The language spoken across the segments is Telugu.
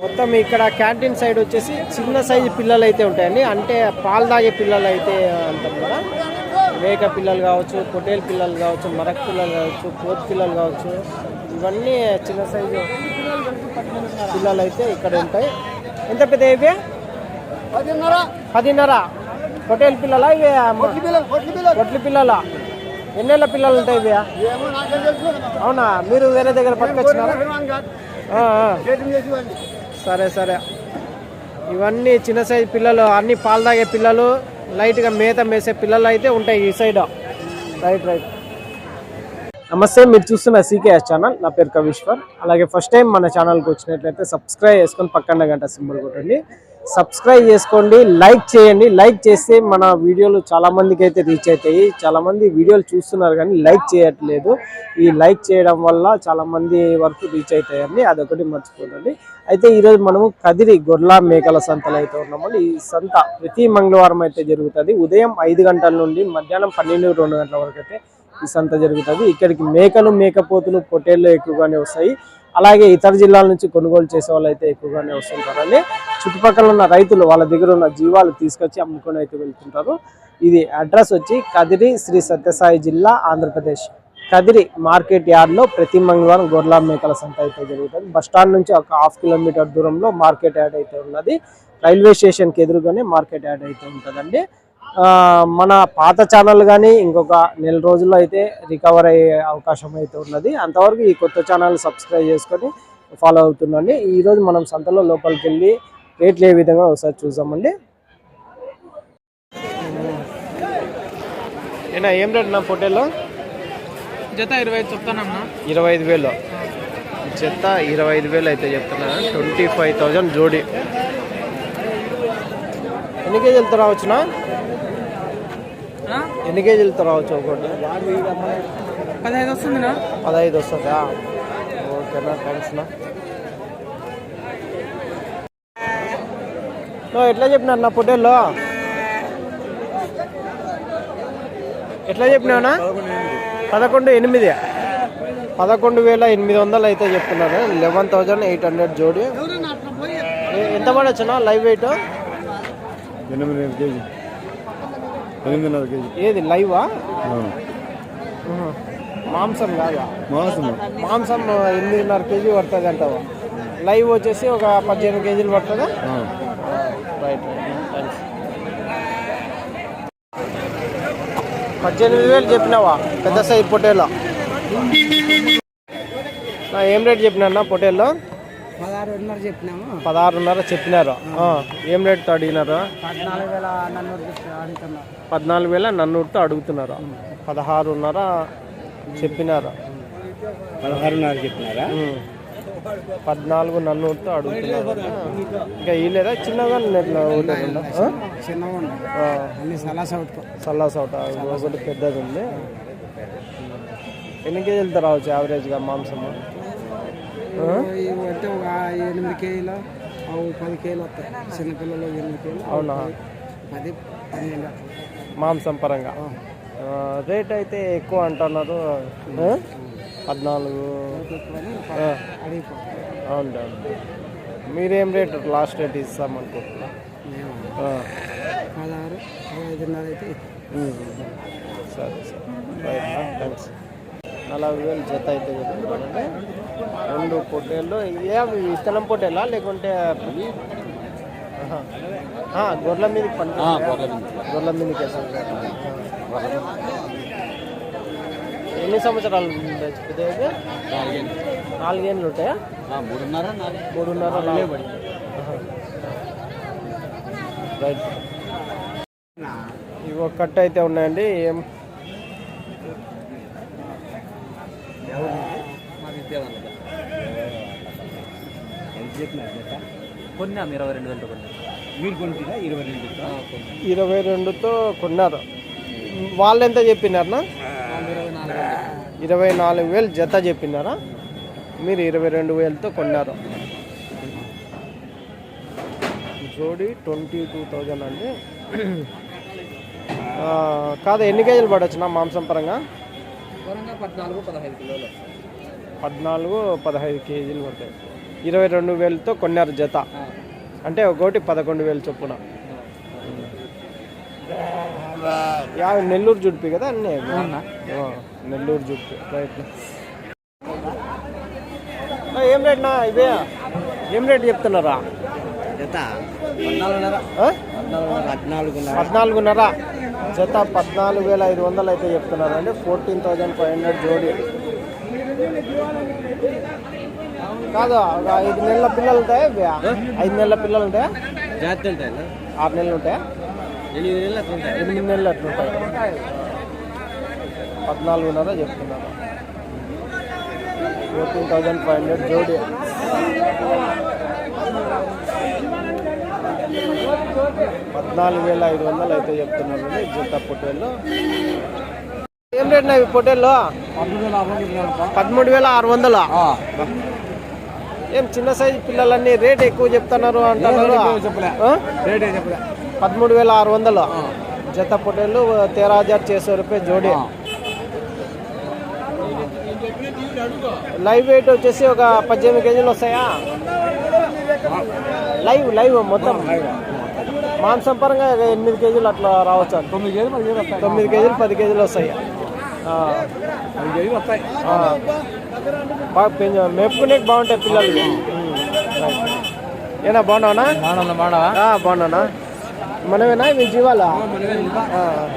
మొత్తం ఇక్కడ క్యాంటీన్ సైడ్ వచ్చేసి చిన్న సైజు పిల్లలు అయితే ఉంటాయండి. అంటే పాలు తాగే పిల్లలు అయితే అంటారు కదా, మేక పిల్లలు కావచ్చు, పొటేల్ పిల్లలు కావచ్చు, మరక పిల్లలు కావచ్చు, పోతు పిల్లలు కావచ్చు, ఇవన్నీ చిన్న సైజు పిల్లలు అయితే ఇక్కడ ఉంటాయి. ఎంత పెద్ద ఇవి? 10.5. పొటేల్ పిల్లలా ఇవి? పొట్లి పిల్లలా? ఎన్నేళ్ళ పిల్లలు ఉంటాయి ఇవి? అవునా, మీరు వేరే దగ్గర పట్టుకొచ్చినారా? సరే సరే. ఇవన్నీ చిన్న సైజు పిల్లలు, అన్ని పాలు తాగే పిల్లలు, లైట్గా మేత మేసే పిల్లలు అయితే ఉంటాయి ఈ సైడ్. Right right. నమస్తే, మీరు చూస్తున్న సీకేఎస్ ఛానల్. నా పేరు కవీశ్వర్. అలాగే ఫస్ట్ టైం మన ఛానల్కి వచ్చినట్లయితే సబ్స్క్రైబ్ చేసుకొని పక్కన గంట సింబల్ కొట్టండి. సబ్స్క్రైబ్ చేసుకోండి, లైక్ చేయండి. లైక్ చేస్తే మన వీడియోలు చాలా మందికి అయితే రీచ్ అవుతాయి. చాలా మంది వీడియోలు చూస్తున్నారు కానీ లైక్ చేయట్లేదు. ఈ లైక్ చేయడం వల్ల చాలా మంది వరకు రీచ్ అవుతాయండి, అదొకటి మర్చిపోదండి. అయితే ఈరోజు మనము కదిరి గొర్రెల మేకల సంతలో అయితే ఉన్నామండి. ఈ సంత ప్రతి మంగళవారం అయితే జరుగుతుంది. ఉదయం 5 గంటల నుండి మధ్యాహ్నం 12-2 గంటల వరకు అయితే ఈ సంత జరుగుతుంది. ఇక్కడికి మేకలు, మేకపోతులు, పొట్టేళ్ళు ఎక్కువగానే వస్తాయి. అలాగే ఇతర జిల్లాల నుంచి కొనుగోలు చేసే వాళ్ళు అయితే ఎక్కువగానే వస్తుంటారండి. చుట్టుపక్కల ఉన్న రైతులు వాళ్ళ దగ్గర ఉన్న జీవాలు తీసుకొచ్చి అమ్ముకొని అయితే వెళ్తుంటారు. ఇది అడ్రస్ వచ్చి కదిరి, శ్రీ సత్యసాయి జిల్లా, ఆంధ్రప్రదేశ్. కదిరి మార్కెట్ యార్డ్లో ప్రతి మంగళవారం గొర్రెల మేకల సంత అయితే జరుగుతుంది. బస్టాండ్ నుంచి ఒక 1/2 కిలోమీటర్ దూరంలో మార్కెట్ యార్డ్ అయితే ఉన్నది. రైల్వే స్టేషన్కి ఎదురుగానే మార్కెట్ యార్డ్ అయితే ఉంటుందండి. మన పాత ఛానల్ కానీ ఇంకొక నెల రోజుల్లో అయితే రికవర్ అయ్యే అవకాశం అయితే ఉన్నది. అంతవరకు ఈ కొత్త ఛానల్ సబ్స్క్రైబ్ చేసుకొని ఫాలో అవుతుండండి. ఈరోజు మనం సంతలో లోపలికి వెళ్ళి రేట్లు ఏ విధంగా ఒకసారి చూద్దామండి. ఏనా ఏం రేట్ నా పొట్టేలో? జత 25 చెప్తానన్నా. 25,000 జత, 25,000 అయితే చెప్తున్నా. 25,000 జోడి. ఎన్ని కేజీలతో రావచ్చునా? ఎన్ని కేజీలతో రావచ్చు ఒకటి? 15 వస్తుందినా? 15 వస్తుందా? ఓకేనా, థ్యాంక్స్నా. ఎట్లా చెప్పినారు నా పొట్టేల్లో? ఎట్లా చెప్పినావునా? 11,800. 11,800 అయితే చెప్తున్నారు. 11,800 జోడి. ఎంత పడొచ్చునా లైవ్ వెయిట్? 8.5 కేజీ. 8.5 కేజీ. ఏది లైవా? మాంసం కాదా? మాంసం 8.5 కేజీ పడుతుంది అంటావా? లైవ్ వచ్చేసి ఒక 18 కేజీలు పడుతుందా? Right right, thanks. 18,000 చెప్పినావా పెద్ద సైజ్ పొటేలో? ఏం రేట్ చెప్పినా పొటేల్లో? 16.5 చెప్పినాము. 16.5 చెప్పినారు. ఏం రేట్తో అడిగినారు? 14,400తో అడుగుతున్నారు. 16.5 చెప్పినారు. 16.5 చెప్పినారా? 14,400తో అడుగుతున్నారు. ఇంకా ఈ లేదా చిన్నగా సల్లా సౌట ఒకటి పెద్దది ఉంది. ఎన్ని కేజీలతో రావచ్చు యావరేజ్గా మాంసము? అంటే ఒక 8 కేజీలు, 10 కేజీలు వస్తాయి. చిన్నపిల్లలు 8 కేజీలు. అవునా? 10-12 మాంసం పరంగా రేట్ అయితే ఎక్కువ అంటున్నారు. 14. అవును. మీరేం రేట్ లాస్ట్ రేట్ ఇస్తామనుకుంటున్నా? 16, 15.5 అయితే. సరే సరే, రైట్, థ్యాంక్స్. 40,000 జత అయితే చెప్తున్నానండి. 2 పొట్టేళ్ళు. ఏవి విత్తనం పొట్టేలా లేకుంటే గొర్రెల మీదకి పంట? గొర్రెల మీదకి వేసాను. ఎన్ని సంవత్సరాలు పెద్దది? 4 ఏళ్ళు ఉంటాయా? 3.5. రైట్. ఇవి ఒక కట్ట అయితే ఉన్నాయండి. ఏం కొన్నాం 22,000 కొన్నాం. మీరు కొనుక్కుంటా 22తో కొన్నారు. వాళ్ళు ఎంత చెప్పినారనా? 24,000 జత చెప్పినారా? మీరు 22,000తో కొన్నారు. జోడి 22,000 అండి. కాదు, ఎన్ని కేజీలు పడవచ్చునా మాంసం పరంగా? 14-15 కిలోలు. 14-15 కేజీలు పడతాయి. 22,000తో కొన్నారు జత. అంటే ఒకటి 11,000 చొప్పున. నెల్లూరు జుడిపి కదా అన్నీ. నెల్లూరు జుడిపి. రైట్. ఏం రేట్నా ఇవే? ఏం రేట్ చెప్తున్నారా? జత 14,500 జత 14,500 అయితే చెప్తున్నారు అండి. 14,500 జోడి. కాదు 5 నెలల పిల్లలు ఉంటాయా? 5 నెలల పిల్లలు ఉంటాయా? జాతి ఉంటాయి 6 నెలలు ఉంటాయా? 8 నెలలు అట్లుంటాయి. 14,500 చెప్తున్నారు. 14,500 జోడి. 14,500 అయితే చెప్తున్నారు జత పొట్టేళ్ళు. ఏం రేట్ ఇవి పొట్టేళ్ళు? 13,600. ఏం చిన్న సైజు పిల్లలన్నీ రేట్ ఎక్కువ చెప్తున్నారు అంటున్నారు. 13,600 జత పొట్టేళ్ళు. 13,600 రూపాయలు జోడి. లైవ్ వెయిట్ వచ్చేసి ఒక 18 కేజీలు వస్తాయా? లైవ్ మొత్తం మాంసం పరంగా 8 కేజీలు అట్లా రావచ్చు. 9 కేజీలు 10 కేజీలు వస్తాయి. బాగా మెప్పుకునే బాగుంటాయి పిల్లలు. ఏనా బాగున్నావునా? బాగున్నానా? మనమేనా ఇవి జీవాలా?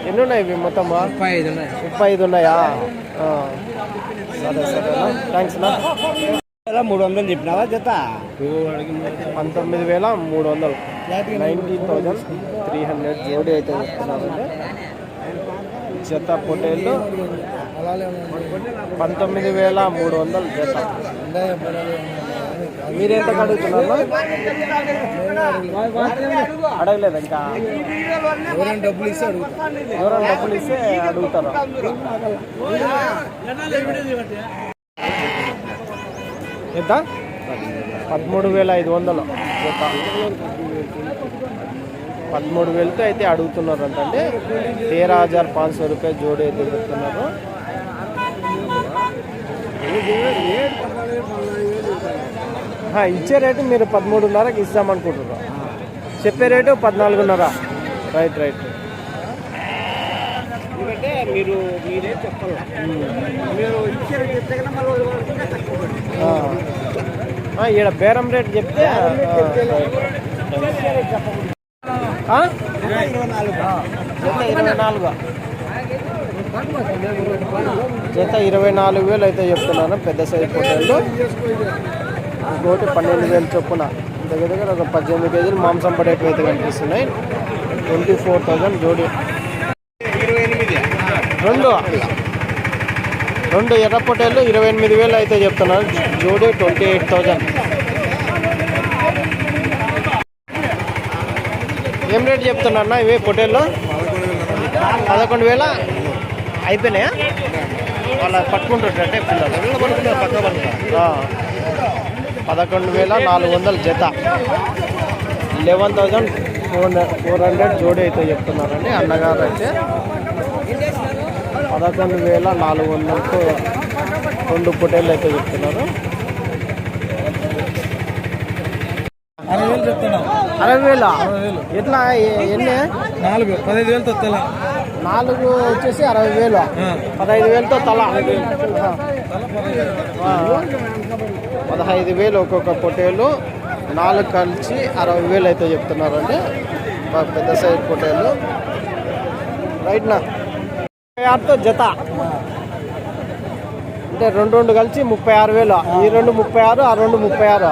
ఎన్ని ఉన్నాయి ఇవి మొత్తం? 35 ఉన్నాయా? సరే సరేనా, థ్యాంక్స్ నా. 300 చెప్పినావా జత? 19,300. 19,300 జోడి అయితే చెప్తున్నారండి జత పొట్టేళ్ళు. 19,300 జత. మీరెంత అడుగుతున్నారు? అడగలేదు ఇంకా. ఎవరైనా డబ్బులు ఇస్తే అడుగుతారు. ఎంత? 13,500 జత. 13,000తో అయితే అడుగుతున్నారు అంటే 13,500 రూపాయలు జోడి అయితే చెప్తున్నారు. ఇచ్చే రేటు మీరు 13,500కి ఇస్తామనుకుంటున్నారు. చెప్పే రేటు 14,500. రైట్. ఎందుకంటే మీరే చెప్పాలి. మీరు ఇచ్చే రేటు చెప్తే కదా ఈడ బేరం రేట్ చెప్తే జత 24,000 అయితే చెప్తున్నాను. పెద్ద సైజు పొట్టేళ్ళు. ఇంకోటి 12,000 చొప్పున. దగ్గర దగ్గర ఒక 18 కేజీలు మాంసం పడేటివి అయితే కనిపిస్తున్నాయి. 24,000 జోడి. రెండు ఎర్ర పొట్టేళ్ళు 28,000 అయితే చెప్తున్నారు జోడి. 28,000. ఏం రేట్ చెప్తున్నా ఇవి పొట్టేళ్ళు? 11,000 అయిపోయినాయా? వాళ్ళ పట్టుకుంటుంటే పిల్లలు 11,400 జత. 11,400 జోడి అయితే చెప్తున్నారండి అన్నగారు అయితే. 11,400కు 2 పొట్టేళ్ళు అయితే చెప్తున్నారు. 60,000 ఎట్లా? ఎన్ని? 15,000తో తల. 4 వచ్చేసి 60,000. 15,000తో తల. 15,000 ఒక్కొక్క పొట్టేళ్ళు. 4 కలిసి 60,000 అయితే చెప్తున్నారండి పెద్ద సైజు పొట్టేళ్ళు. రైట్ నా. 36తో జత అంటే 2 కలిసి 36,000. ఈ 2 36, ఆ 2 36.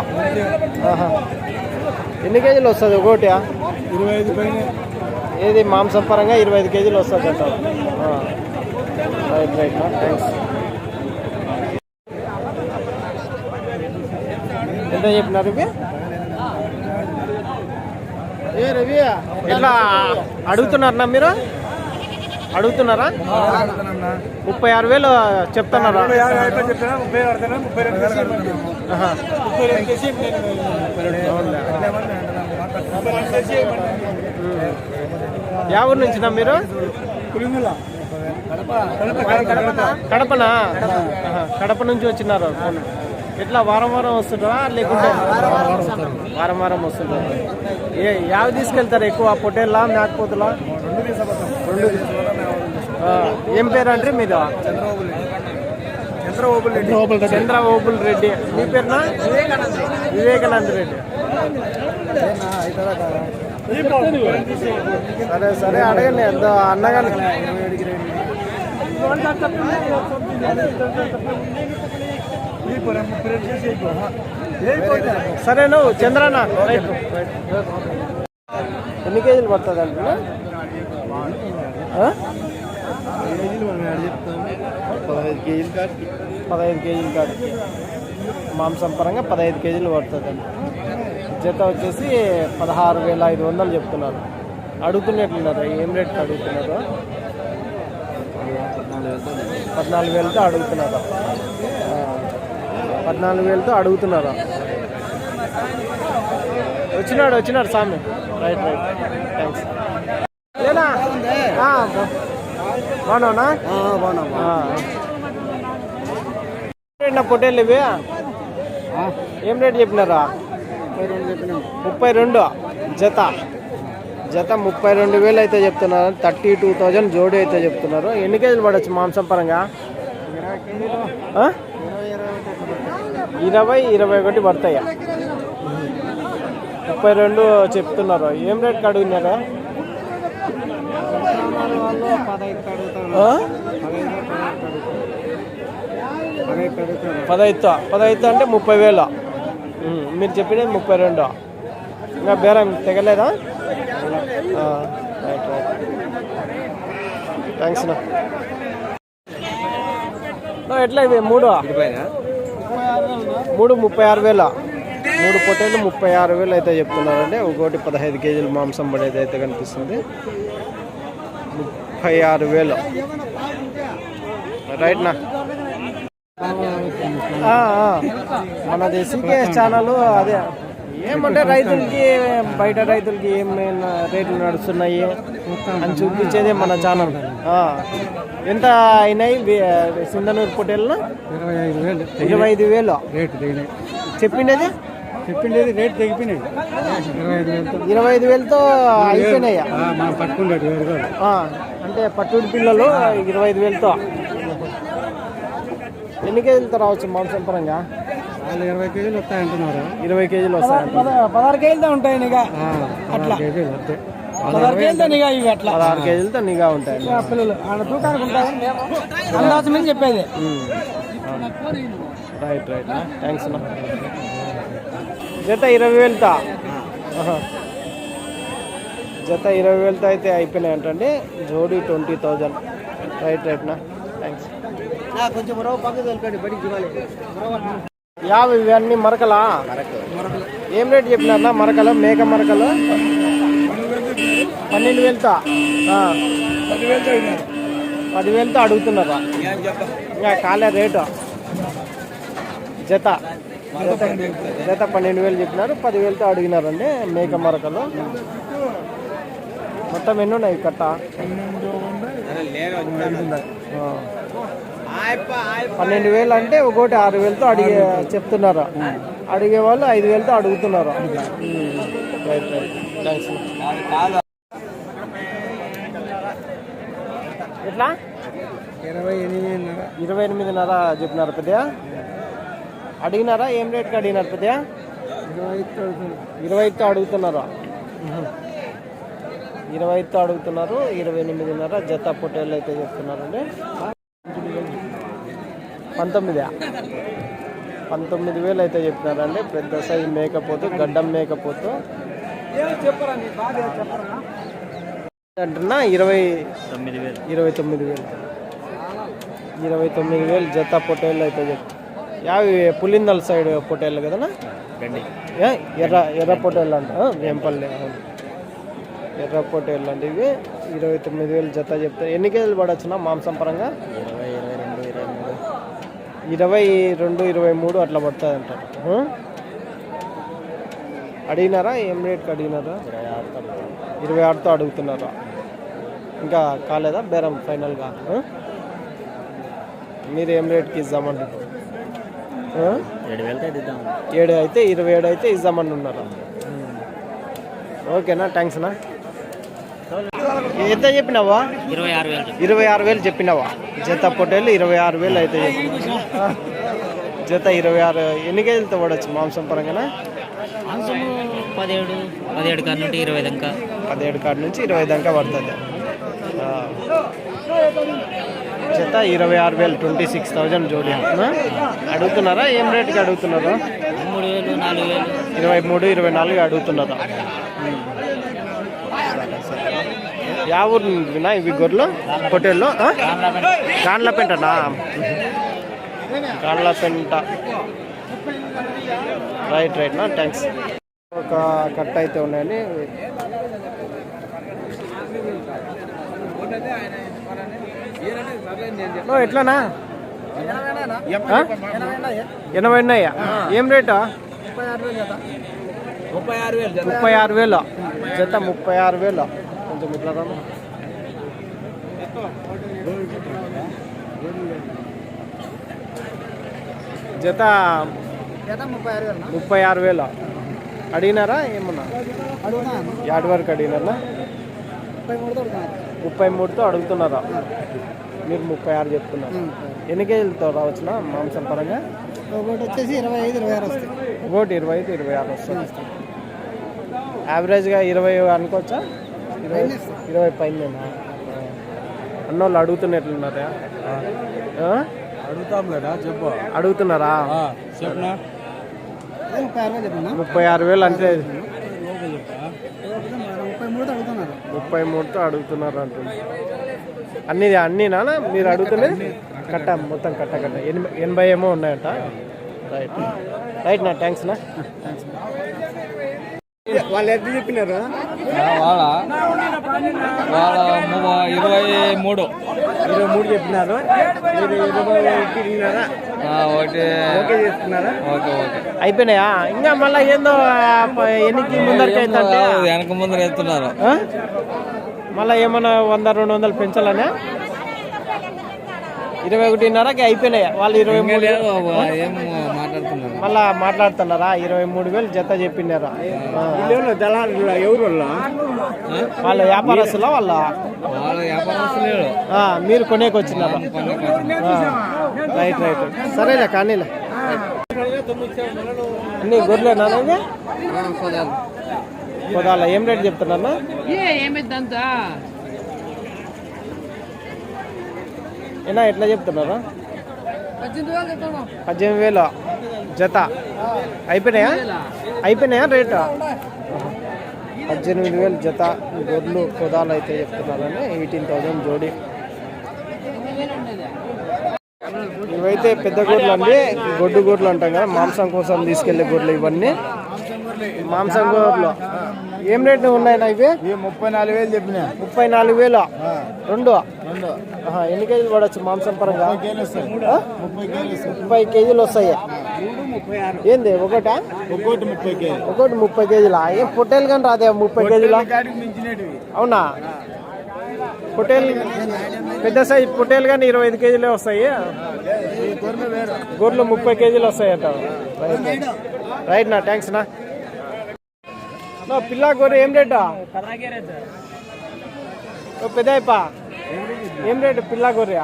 ఎన్ని కేజీలు వస్తుంది ఒకటి? 25 పైన. ఏది మాంసం పరంగా 25 కేజీలు వస్తుంది అంటారు. Right thanks. ఎంత చెప్పినారు ఇవి? రవి ఎట్లా అడుగుతున్నారా మీరు? అడుగుతున్నారా? 36,000 చెప్తున్నారా? యా ఊరు నుంచినా మీరు? కడపనా? కడప నుంచి వచ్చినారు. ఎట్లా వారం వారం వస్తుంటారా లేకుంటే వారం వారం వస్తుంటారు? యావి తీసుకెళ్తారు ఎక్కువ, పొట్టేళ్ళ మేకపోతులా? రెండు. ఏం పేరు అంటే మీద? చంద్ర ఓబుల్ రెడ్డి. మీ పేరునా? వివేకానంద రెడ్డి. సరే సరే అడగండి ఎంత అన్నగాని. సరే నువ్వు చంద్రనా రైట్. ఎన్ని కేజీలు పడుతుంది అంటున్నా? 15 కేజీలు కాడికి మాంసం పరంగా 15 కేజీలు పడుతుందండి. జత వచ్చేసి 16,500 చెప్తున్నారు. అడుగుతున్నట్లున్నారు ఏం రేట్కి అడుగుతున్నారు? 14,000తో అడుగుతున్నారు. 14,000తో అడుగుతున్నారు. వచ్చినాడు సామి. Right thanks. లేనా బాగున్నావునా? బాగున్నా. పొట్టేళ్ళు ఇవి ఏం రేట్ చెప్పినారా? 32 జత. 32,000 అయితే చెప్తున్నారు. 32,000 జోడి అయితే చెప్తున్నారు. ఎన్ని కేజీలు పడవచ్చు మాంసం పరంగా? 20-21 పడతాయా? 32 చెప్తున్నారు. ఏం రేట్కి అడిగినారా? 15 అంటే 30,000. మీరు చెప్పినది 32. ఇంకా బేరం తెగలేదా? రైట్ థ్యాంక్స్ నా. ఎట్లా ఇవి 3 36,000. 3 పొట్టేళ్ళు 36,000 అయితే చెప్తున్నారండి. ఒకటి 15 కేజీలు మాంసం పడేది అయితే కనిపిస్తుంది. 36,000 రైట్ నా. మన దేశీకే ఛానల్ అదే. ఏమంటే రైతులకి బయట రైతులకి ఏమైనా రేట్లు నడుస్తున్నాయి అని చూపించేదే మన ఛానల్. ఎంత అయినాయి సింధనూరు పొట్టేళ్ళు? 25,000 చెప్పిండేది రేట్ తెగిపోయినాయి. 25,000తో అయిపోయినాయా? అంటే పట్టుడి పిల్లలు 25,000తో. ఎన్ని కేజీలతో రావచ్చు మాంసం పరంగా? 20 కేజీలు వస్తాయంటున్నారు. 20 కేజీలు వస్తాయి. 16 కేజీలతో ఉంటాయి నిఘా. అట్లా 16 కేజీలతో నిఘా. ఇవి అట్లా 16 కేజీలతో నిఘా ఉంటాయి పిల్లలు. తూకానికి ఉంటాయి అందాజం చెప్పేది. Right thanks. జత 20,000తో. జత 20,000తో అయితే అయిపోయినాయి అంటండి. జోడీ 20,000. రైట్ నా థ్యాంక్స్. కొంచెం యాభై ఇవన్నీ మరకలా? ఏం రేట్ చెప్పినారా మరకలు? మేక మరకలు 12,000తో. 10,000తో అడుగుతున్నారా? ఇంకా కాలే రేటు. జత 12,000 చెప్పినారు. 10,000తో అడిగినారండి మేక మరకలు. మొత్తం ఎన్ని ఉన్నాయి కట్ట? 12,000 అంటే ఒకటి 6,000తో చెప్తున్నారు. అడిగే వాళ్ళు 5,000తో అడుగుతున్నారు. Right thanks. ఎట్లా 28,500 చెప్పినారు పెద్దగా? అడిగినారా? ఏం రేట్కి అడిగినారు పెద్దగా? 20తో అడుగుతున్నారు. 20తో అడుగుతున్నారు. 28,500 జత పొట్టేళ్ళు అయితే చెప్తున్నారండి. 19,000 అయితే చెప్పినారండి. పెద్ద సైజు మేకపోతు, గడ్డం మేకపోతు అంటున్నా. 29,000 జత పొట్టేళ్ళు అయితే చెప్తారు. యావి పులిందల సైడ్ పొట్టేళ్ళు కదనా? ఎర్ర పొట్టేళ్ళు అంట. వేంపల్లి ఎర్ర పొట్టేళ్ళు అంటే ఇవి 29,000 జత చెప్తారు. ఎన్ని కేజీలు పడవచ్చునా మాంసం పరంగా? 22-23 అట్లా పడుతుంది అంటారు. అడిగినారా? ఏం రేట్కి అడిగినారా? 26తో అడుగుతున్నారా? ఇంకా కాలేదా బేరం ఫైనల్గా? మీరు ఏం రేట్కి ఇద్దామంటారు? ఆ? 7,000 అయితే ఇద్దాం. 7 అయితే 27 అయితే ఇద్దామని ఉన్నారు. ఓకేనా, థ్యాంక్స్ అన్నా. ఎంత చెప్పినావా? 26,000 చెప్పినావా? జత పొట్టేళ్ళు 26,000 అయితే చెప్పినా. జత 26. ఎన్ని కేజీలతో పడవచ్చు మాంసం పరంగా? 17 కాడ నుండి 20 దాకా. 17 కాడ నుంచి 20 దాకా పడుతుంది. జత 26,000, 26,000 జోడి అడుగుతున్నారా? ఏం రేట్కి అడుగుతున్నారు? 3,000, 4,000. 23, 24 అడుగుతున్నారు. యా ఊరు వినా ఇవి గొర్రెలు హోటల్లో? గాండ్లపెంటనా? గాండ్లపెంట. రైట్ నా, థ్యాంక్స్. ఒక కట్ట అయితే ఉన్నాయండి. ఎట్లానా? 80 ఉన్నాయా? ఏం రేటా? 36,000 జత. 36,000. కొంచెం ఇట్లా రాను. జత 36,000 అడిగినారా? ఏమన్నా యాడ్ వరకు అడిగినారా? 33తో అడుగుతున్నారా? మీరు 36 చెప్తున్నారు. ఎన్ని కేజీలతో రావచ్చునా మాంసం పరంగా? ఒకటి వచ్చేసి 25, 26 వస్తాయి. ఒకటి 25, 26 వస్తుంది. యావరేజ్గా 20 అనుకోవచ్చా? 20 పైన అన్నోళ్ళు అడుగుతున్నట్లున్నారా? అడుగుతాం లేదా? చెప్పు. అడుగుతున్నారా? చెప్పనా? 36,000 అంటే 33 33తో అడుగుతున్నారు అంటుంది. అన్నీనా మీరు అడుగుతున్నది? కట్ట మొత్తం కట్ట 80 ఏమో ఉన్నాయంట. రైట్ నా, థ్యాంక్స్ నా. వాళ్ళు ఎంత చెప్పినారు? వాళ్ళ 23 చెప్పినారు. మీరు 21 తిన్నారా? ఓకే చేస్తున్నారా? అయిపోయినాయా? ఇంకా మళ్ళీ ఏందో ఎన్నికి ముందరికి అయితే వెనక ముందర ఎత్తున్నారు. మళ్ళీ ఏమన్నా 100-200 పెంచాలనే? 21.5కి అయిపోయినాయా? వాళ్ళు 23 మళ్ళా మాట్లాడుతున్నారా? 23,000 జత చెప్పినారా? ఎవరు వాళ్ళ వ్యాపారస్తులా? వాళ్ళ మీరు కొనేకి వచ్చినారా? రైట్ సరేలే కానీలే. అన్ని గొర్రెలేనా? పొదాల ఏం రేట్ చెప్తున్నా? ఏనా ఎట్లా చెప్తున్నారా? 18,000 జత. అయిపోయినాయా రేటు? 18,000 జత గొర్రెలు పొదాలు అయితే చెప్తున్నారని. 18,000 జోడి. ఇవైతే పెద్ద గొర్రెలు అండి, గొడ్డు గొర్రెలు అంటాం కదా, మాంసం కోసం తీసుకెళ్లే గొర్రెలు ఇవన్నీ. మాంసం గొర్రెలు ఏం రేటు ఉన్నాయినా ఇవి? 34,000 చెప్పినా. 34,000 రెండు. ఎన్ని కేజీలు పడవచ్చు మాంసం పరంగా? 30 కేజీలు వస్తాయి. ఏంది ఒకటా? ఒకటి 30 కేజీలా? ఏం పొట్టేలు కానీ రాదే 30 కేజీలా? అవునా? పొట్టేలు పెద్ద సైజ్ పొట్టేలు కానీ 25 కేజీలే వస్తాయి. గొర్రెలు 30 కేజీలు వస్తాయట. రైట్ నా, థ్యాంక్స్ నా. పిల్ల గొర్రె ఏం రేటా? పెద్ద ఏం రేటు పిల్ల గొర్రె?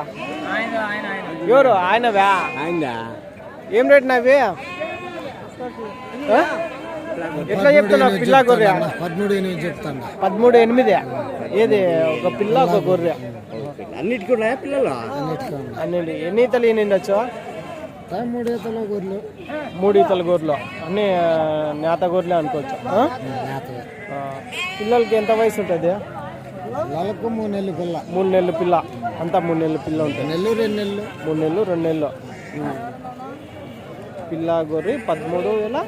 ఎవరు ఆయనవా? ఏం రేటు నావి? ఎట్లా చెప్తున్నావు పిల్ల గొర్రె? 13,800 చెప్తాను. 13,800. ఏది ఒక పిల్ల ఒక గొర్రె? అన్నిటికీ ఉన్నాయా పిల్లలు? అన్నింటి. ఎన్ని ఈతలు ఈనిండొచ్చు? 3 ఈతల గొర్రెలు. 3 ఈతల గొర్రెలు అన్ని నేత గొర్రెలే అనుకోవచ్చు. పిల్లలకి ఎంత వయసు ఉంటుంది? 3 నెలలు పిల్ల. 3 నెలలు పిల్ల. అంతా 3 నెలలు పిల్ల ఉంటుంది. 2 నెలలు. 3 నెలలు 2 నెలలు పిల్ల గొర్రె. 13,800.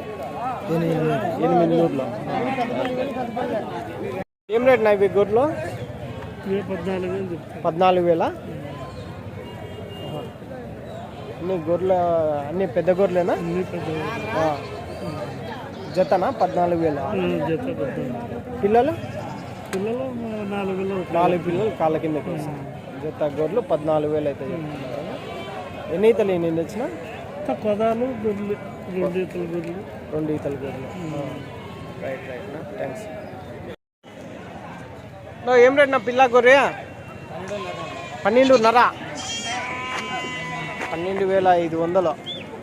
ఏం రేట్ నా ఇవి గొర్రెలు? 14,000. అన్ని గొర్రెలు అన్ని పెద్ద గొర్రెలేనా? జతనా? 14,000. పిల్లలు? 4 పిల్లలు కాళ్ళ కిందకి వస్తాయి. జత గొర్రెలు 14,000 అయితే. ఎన్ని ఈతలు నేను వచ్చిన? కొదాలు గొర్రెలు 2 ఈతల గొర్రెలు 2 ఈతల గొర్రెలు. రైట్ రైట్ నా థ్యాంక్స్. ఏం రేట్ నా పిల్ల గొర్రె? 12.5. 12,500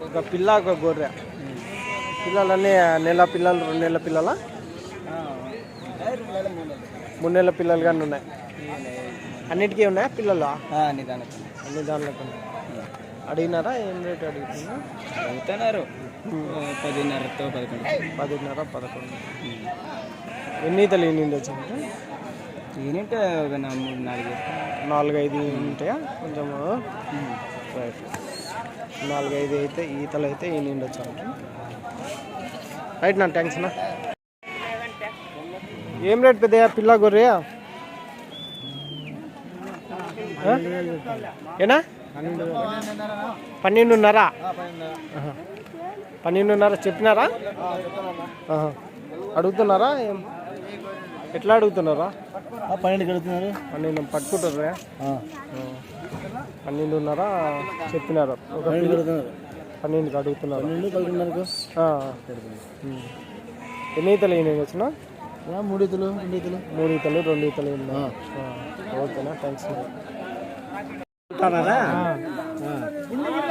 ఒక పిల్ల ఒక గొర్రె. పిల్లలన్నీ నెల పిల్లలు 2 నెలల పిల్లల 3 నెలల పిల్లలు కానీ ఉన్నాయి. అన్నిటికీ ఉన్నాయా పిల్లలు? అన్ని దాంట్లో అడిగినారా? ఏం రేట్ అడుగుతున్నారు? 10,500-11. ఎన్ని ఈతలు ఈనిండి వచ్చింది? 4-5 ఉంటాయా కొంచెము? రైట్ 4-5 అయితే ఈతలు అయితే ఈనిండి వచ్చాను. రైట్ నా థ్యాంక్స్ నా. ఏం రేట్ పెద్ద పిల్ల గొర్రె? ఏనా 12.5. 12.5 చెప్పినారా? అడుగుతున్నారా? ఎట్లా అడుగుతున్నారా? 12 అడుగుతున్నారు. 12 పట్టుకుంటారా? 12.5 చెప్పినారు. 12కి అడుగుతున్నారు. ఎన్ని ఈతలు అయినాయి వచ్చిన? 3 ఈతలు 2 ఈతలు 3 ఈతలు 2 ఈతలు. ఓకేనా థ్యాంక్స్.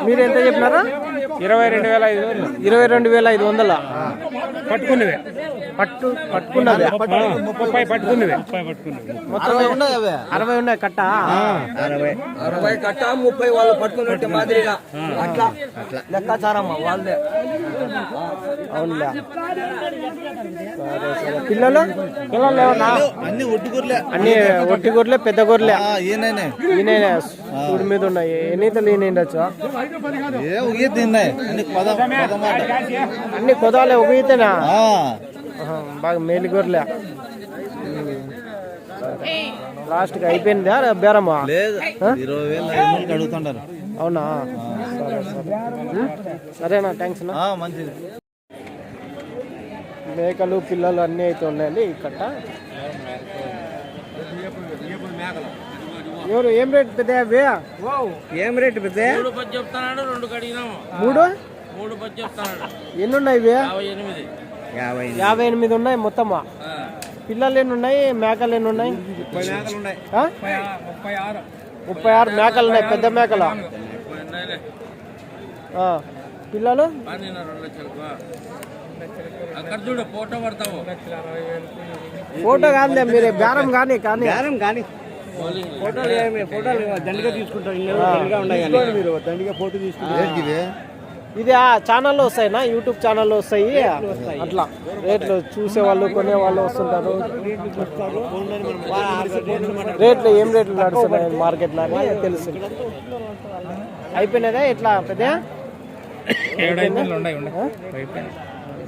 మీరు ఎంత చెప్పినారా? 22,500. పట్టుకున్నవే పట్టుకున్నది 30 పట్టుకున్నవే. మొత్తం 60 ఉన్నాయి కట్ట. 60 కట్ట 30 వాళ్ళు పట్టుకున్నట్టు మాదిరిగా అట్లా లెక్కాచారమ్మా వాళ్ళదే. అవునులే. పిల్లలు ఏమన్నా? అన్ని ఒట్టి గొర్రెలే. అన్ని ఒట్టి గొర్రెలే పెద్ద గొర్రెలే. ఈయన సూడి మీద ఉన్నాయి. ఎన్ని ఈతలు ఈనిండొచ్చు? అన్ని కొదాలే ఒక ఈతనా? బాగా మేలు గొర్రెలే. లాస్ట్కి అయిపోయిందా బేరమ్మా? 20,000 అడుగుతుంటారు. అవునా? సరేనా థ్యాంక్స్ నా. మంచిది. మేకలు పిల్లలు అన్నీ అయితే ఉన్నాయండి ఈ కట్ట. ఎవరు ఏం రేట్ పెద్ద? ఏం రేట్ పెద్ద? 3 చెప్తాడు 2 కడిగినాము. 3 చెప్తాడు. ఎన్ని ఉన్నాయి ఇవి? 58 ఉన్నాయి మొత్తమా? పిల్లలు ఎన్ని ఉన్నాయి? మేకలు ఎన్ని ఉన్నాయి? 36 మేకలు ఉన్నాయి. పెద్ద మేకలు. పిల్లలు అక్కడ చూడు ఫోటో పడతావు. ఫోటో కాదులే మీరే బేరం కానీ ఫోటోలు దండిగా తీసుకుంటారు. మీరు దండిగా ఫోటో తీసుకుంటారు. ఇది ఆ ఛానల్లో వస్తాయినా? యూట్యూబ్ ఛానల్లో వస్తాయి. అట్లా రేట్లు చూసే వాళ్ళు కొనే వాళ్ళు వస్తుంటారు. రేట్లు ఏం రేట్లు నడుస్తున్నాయి మార్కెట్లో అని తెలుసు. అయిపోయినదా ఎట్లా పెద్ద?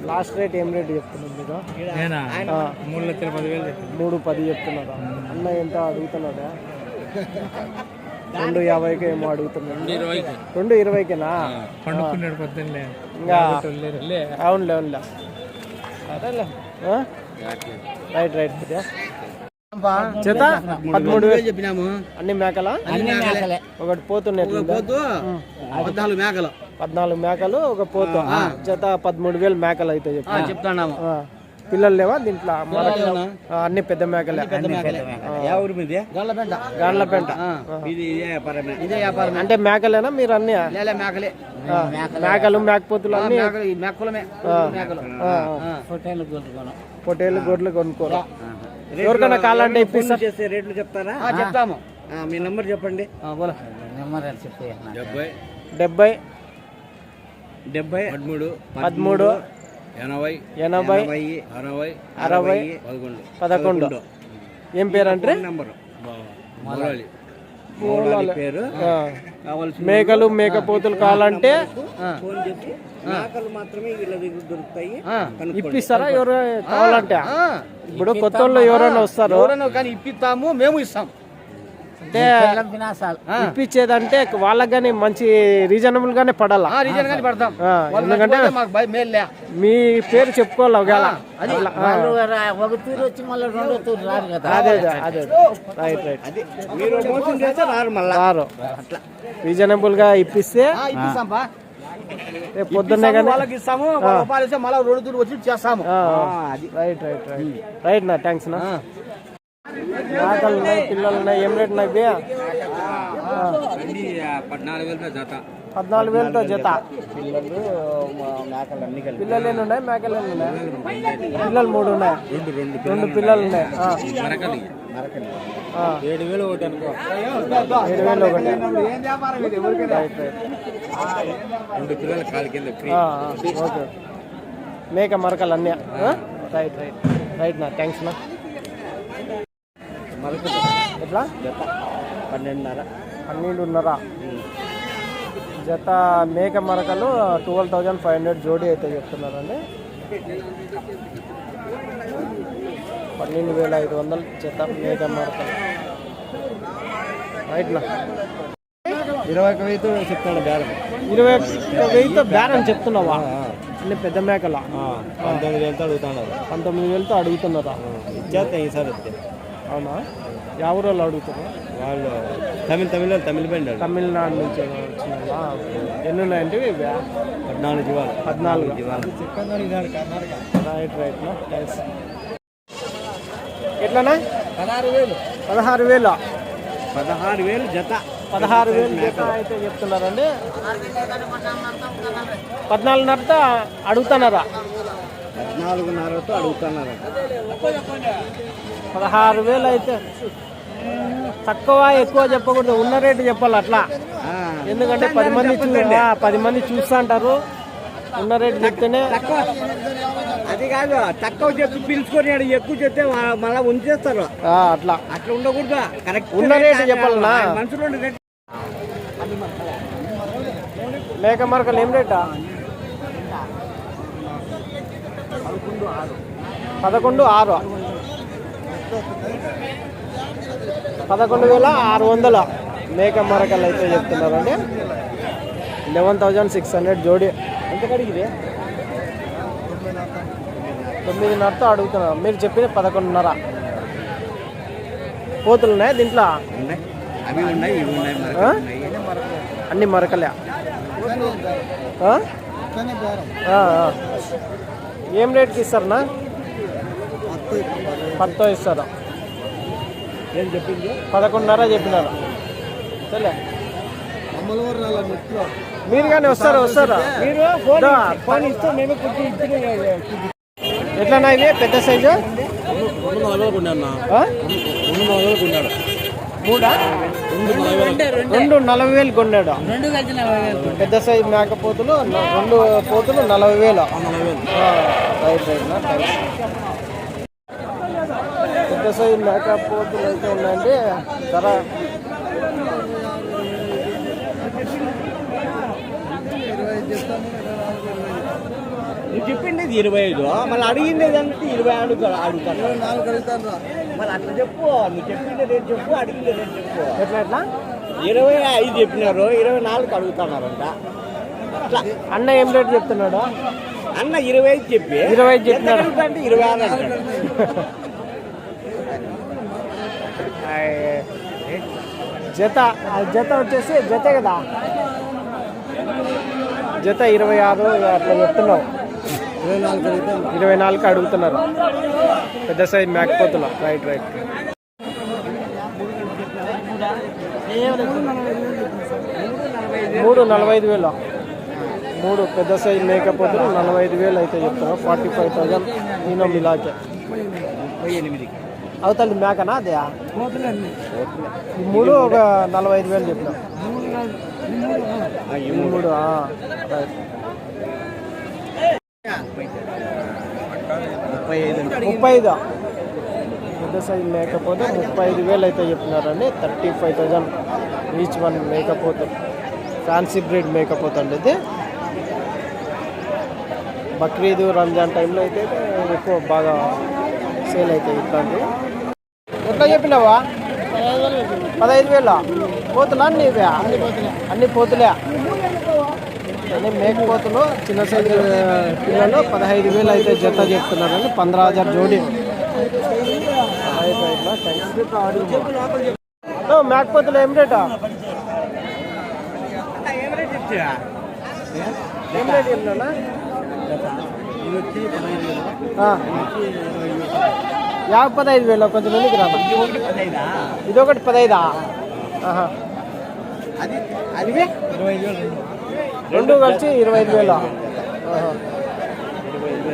లాస్ట్ రేట్ ఏం రేట్ చెప్తున్నారు మీరు? 3,10,000 చెప్తున్నారా? అన్న ఎంత అడుగుతున్నాడా? 2,50కి ఏమో అడుగుతున్నాడు. 2,20కేనా? ఇంకా అవునులే సరేలే. రైట్ చేత 13,000 చెప్పినాము. అన్ని మేకలా? ఒకటి పోతున్నాయి. 14 మేకలు ఒక పోతు. జత 13,000 మేకలు అయితే చెప్తాము. పిల్లలు లేవా దీంట్లో? అన్ని పెద్ద మేకలే. గాన్లపేంట. అంటే మేకలేనా మీరు? అన్ని మేకలు మేకపోతులు అన్ని పొట్టేలు గొడ్లు కొనుక్కోరా? ఎవరికైనా కావాలంటే ఇప్పిస్తా. రేట్లు చెప్తారా? చెప్తాము. మీ నెంబర్ చెప్పండి. 70 13 80 60 11. ఏం పేరు అంటే? మేకలు మేకపోతులు కావాలంటే ఇప్పిస్తారా? ఎవరు కావాలంటే ఇప్పుడు కొత్త వాళ్ళు ఎవరైనా వస్తారు కానీ ఇప్పిస్తాము, మేము ఇస్తాం. అంటే ఇప్పించేదంటే వాళ్ళకి కానీ మంచి రీజనబుల్ గానే పడాలా? పడతాం. ఎందుకంటే మీ పేరు చెప్పుకోవాలి. ఒకవేళ అదే రైట్ రారు. రీజనబుల్ గా ఇప్పిస్తే రేపు పొద్దున్నే కానీ వాళ్ళకి ఇస్తాము రూపాయలు ఇస్తే మళ్ళీ 2 దూరం వచ్చి చేస్తాము. రైట్ రైట్ రైట్ రైట్ నా థ్యాంక్స్ నా. మేకలు ఉన్నాయి, పిల్లలు ఉన్నాయి. ఏం రేట్ ఉన్నాయి? 14,000తో జత. పిల్లలు ఎన్ని ఉన్నాయి? మేకలు ఎన్ని ఉన్నాయి? పిల్లలు 3 ఉన్నాయి. 2 పిల్లలు ఉన్నాయి. 7,000 ఒకటి అనుకో. 7,000 ఒకటి. Right right. 2 పిల్లలు కాలు కింద ఓకే. మేక మరకలు అన్నీ. రైట్ రైట్ రైట్ నా థ్యాంక్స్ నా. ఎట్లా? 12,500 జత మేక మరకలు 12,500 జోడీ అయితే చెప్తున్నారండి. 12,500 జత మేక మరకలు. రైట్ నా. 21,000తో చెప్తాడు బేరం. 21,000తో బేరం చెప్తున్నావా? అన్ని పెద్ద మేకల 19,000తో అడుగుతున్నారు. 19,000తో అడుగుతున్నారా? ఇచ్చేస్తా ఈసారి వస్తే. అవునా? ఎవరు వాళ్ళు అడుగుతున్నారు? వాళ్ళు తమిళ బండి తమిళనాడు నుంచి వచ్చినావా? ఎన్ని ఉన్నాయంటే 14 జీవాలు. 14 రైట్ రైట్ నా థ్యాంక్స్. ఎట్లనా? 16,000. 16,000 జత. 16,000 జత అయితే చెప్తున్నారండి. 14,500తో అడుగుతున్నారా? 14,500తో అడుగుతున్నారు. 16,000 అయితే తక్కువ ఎక్కువ చెప్పకూడదు, ఉన్న రేటు చెప్పాలి అట్లా. ఎందుకంటే 10 మంది చూస్తూ అంటారు. ఉన్న రేటు చెప్తేనే. అది కాదు, తక్కువ చెప్పి పిలుచుకొని ఎక్కువ చెప్తే మళ్ళీ ఉంచేస్తారు. అట్లా అట్లా ఉండకూడదు. కరెక్ట్ ఉన్న రేటు చెప్పాలన్నా. మనుషులు మేక మరకలు ఏం రేటా? 11,600. 11,600 మేక మరకలు అయితే చెప్తున్నారండి. 11,600 జోడీ. ఎంత కడిగిది? 9,500తో అడుగుతున్నారు. మీరు చెప్పిన 11,500. పోతులు ఉన్నాయి దీంట్లో? అవి ఉన్నాయి, ఇవి ఉన్నాయి. అన్ని మరకలే. ఏం రేట్కి ఇస్తారన్నా? 10 ఇస్తారా? ఏం చెప్పింది? 11,500 చెప్పినారు. సరే మీరు కానీ వస్తారా? మీరు ఫోన్ ఇస్తే మేము ఎట్లన్నా ఇవి పెద్ద సైజు? 2,40,000 కొన్నాడు. పెద్ద సైజు మేకపోతులు 2 పోతులు 40,000. Right right. పెద్ద సైజు మేకపోతులు అయితే ఉన్నాయండి. ధర నువ్వు చెప్పింది 25, మళ్ళీ అడిగింది ఏదంటే 20 అడుగుతాను. మళ్ళీ అట్లా చెప్పు. నువ్వు చెప్పింది రేటు చెప్పు, అడిగింది రేటు చెప్పు. ఎట్లా 25 చెప్పినారు, 24కి అడుగుతున్నారంట. అట్లా అన్న ఏం రేటు చెప్తున్నాడు? అన్న 25 చెప్పి 25 చెప్పినాడు అంటే 26 అంటాడు. జత వచ్చేసి జతే కదా, జత 26 అట్లా చెప్తున్నావు. 24కి అడుగుతున్నారు పెద్ద సైజ్ మేకపోతులు. Right right. 3,45,000. 3 పెద్ద సైజ్ మేకపోతులు 45,000 అయితే చెప్తున్నారు. 45,000 నేను మిలాకే. 38 అవుతుంది మేకనా అదే? ఈ 3 ఒక 45,000 చెప్పినా. 3 రైట్. 35 పెద్ద సైజు మేకపోతే 35,000 అయితే చెప్తున్నారండి. 35,000 ఈచ్ వన్ మేకపోతే. ఫ్యాన్సీ బ్రీడ్ మేకపోతే అండి ఇది. బక్రీద్ రంజాన్ టైంలో అయితే ఎక్కువ బాగా సేల్ అవుతాయి ఇట్లాంటి. ఎట్లా చెప్పినావా? 15,000 పోతులా? అన్ని ఇవే? అన్ని పోతులే. అన్ని మేకపోతులు చిన్న సైజు పిల్లలు 15,000 అయితే జత చెప్తున్నారండి. 15,000 జోడీ. మేకపోతులు ఏం రేటా? ఏం రేట్ చెప్తున్నా? ఇది వచ్చి 15,000. ఇది వచ్చి 25,000. 15,000 కొంచెం ఎందుకు రా? ఇది ఒకటి 15,000. ఇదొకటి 15,000. అది అది 25,000. రెండు కలిసి 25,000.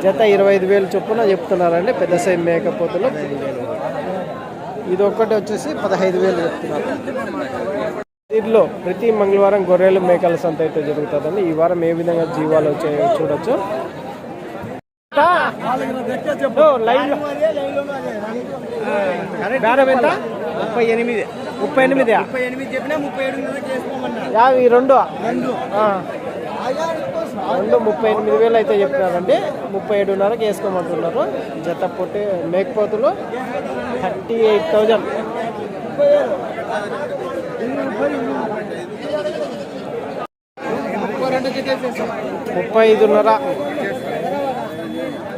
జత 25,000 చొప్పున చెప్తున్నారండి పెద్ద సైజ్ మేకపోతులు. ఇది ఒక్కటి వచ్చేసి 15,000 చెప్తున్నారు. దీంట్లో ప్రతి మంగళవారం గొర్రెలు మేకల సంత అయితే జరుగుతుందండి. ఈ వారం ఏ విధంగా జీవాలు వచ్చాయో చూడొచ్చు. బేరం ఎంత? 38. 38 చెప్పినా 37 చేసుకోమన్నా. యాభై రెండు 38,000 అయితే చెప్తున్నారండి. 37,500కి వేసుకోమంటున్నారు. జత పొట్టి మేకపోతులు 38,000. 35,500.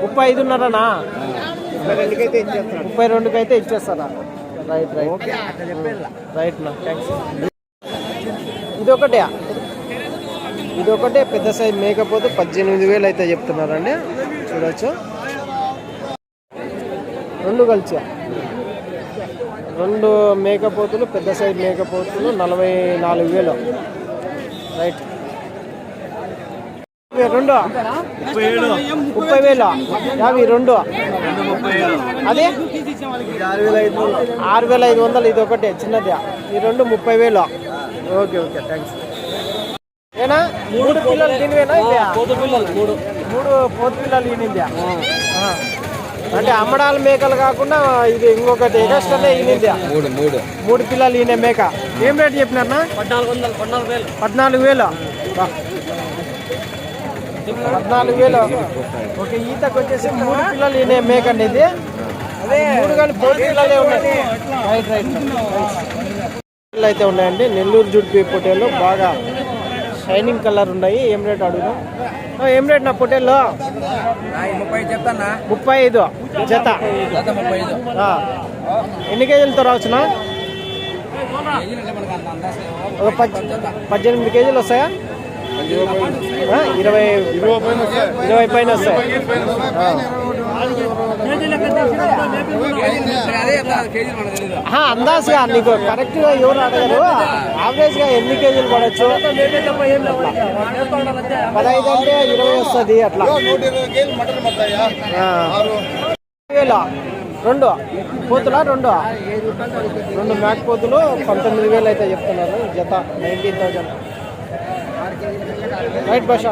35,500నా? 32కి అయితే ఇచ్చేస్తారా? రైట్ రైట్ నా థ్యాంక్స్. ఇదొకటే పెద్ద సైజ్ మేకపోతే 18,000 అయితే చెప్తున్నారండి. చూడొచ్చు. రెండు కలిసి 2 మేకపోతులు పెద్ద సైజ్ మేకపోతులు 44,000. రైట్. 2 30,000. 52 అదే 6,500. ఇది ఒకటే చిన్నది. ఈ రెండు 30,000. Okay thanks. ఏనా 3 పిల్లలు తినివేనా? పోతు పిల్లలు 3 పోతు పిల్లలు ఈనిందా? అంటే అమ్మడాల మేకలు కాకుండా ఇది ఇంకొకటి ఎగస్ట్రానే ఈనిందా? 3 పిల్లలు ఈయన మేక. ఏం రేట్ చెప్పినారన్నా? 14,000. 14,000. ఓకే. ఈతకు వచ్చేసి 3 పిల్లలు ఈయన మేక అండి. ఇది అదే 3 కానీ పోతు పిల్లలే ఉన్నాయి. రైట్ పిల్లలు అయితే ఉన్నాయండి. నెల్లూరు జుడిపి పొట్టేలు బాగా షైనింగ్ కలర్ ఉన్నాయి. ఏం రేట్ అడుగుదాం? ఏం రేట్ నా పొట్టేల్లో? 35 జత. ఎన్ని కేజీలతో రావచ్చునా? ఒక 18 కేజీలు వస్తాయా? 20 పైన వస్తాయి. అందాజుగా నీకు కరెక్ట్గా ఎవరు అడగరు. యావరేజ్గా ఎన్ని కేజీలు పడచ్చు? 15 అంటే 20 వస్తుంది అట్లా. 2 పోతులా? 2 మేక పోతులు 19,000 అయితే చెప్తున్నారు. జత 19,000. రైట్ భాష.